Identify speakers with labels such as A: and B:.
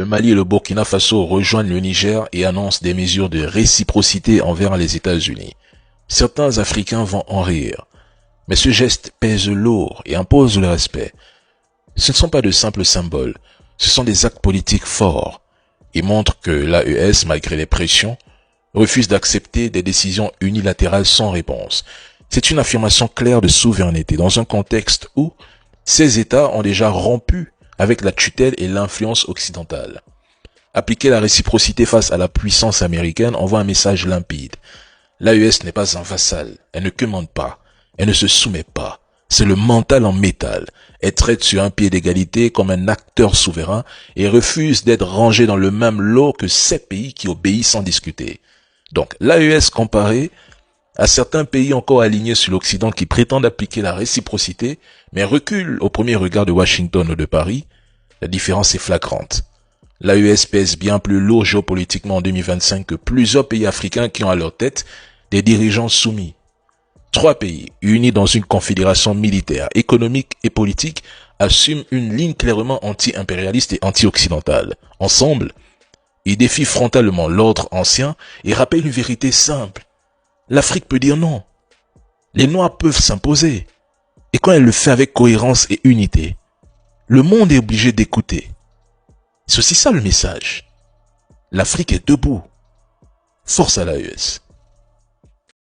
A: Le Mali et le Burkina Faso rejoignent le Niger et annoncent des mesures de réciprocité envers les États-Unis. Certains Africains vont en rire, mais ce geste pèse lourd et impose le respect. Ce ne sont pas de simples symboles, ce sont des actes politiques forts et montrent que l'AES, malgré les pressions, refuse d'accepter des décisions unilatérales sans réponse. C'est une affirmation claire de souveraineté dans un contexte où ces États ont déjà rompu avec la tutelle et l'influence occidentale. Appliquer la réciprocité face à la puissance américaine envoie un message limpide. L'AES n'est pas un vassal, elle ne commande pas, elle ne se soumet pas. C'est le mental en métal. Elle traite sur un pied d'égalité comme un acteur souverain et refuse d'être rangée dans le même lot que ces pays qui obéissent sans discuter. Donc l'AES comparé à certains pays encore alignés sur l'Occident qui prétendent appliquer la réciprocité, mais reculent au premier regard de Washington ou de Paris, la différence est flagrante. L'AES pèse bien plus lourd géopolitiquement en 2025 que plusieurs pays africains qui ont à leur tête des dirigeants soumis. 3 pays, unis dans une confédération militaire, économique et politique, assument une ligne clairement anti-impérialiste et anti-occidentale. Ensemble, ils défient frontalement l'ordre ancien et rappellent une vérité simple. L'Afrique peut dire non. Les Noirs peuvent s'imposer. Et quand elle le fait avec cohérence et unité, le monde est obligé d'écouter. C'est aussi ça le message. L'Afrique est debout. Force à l'AES.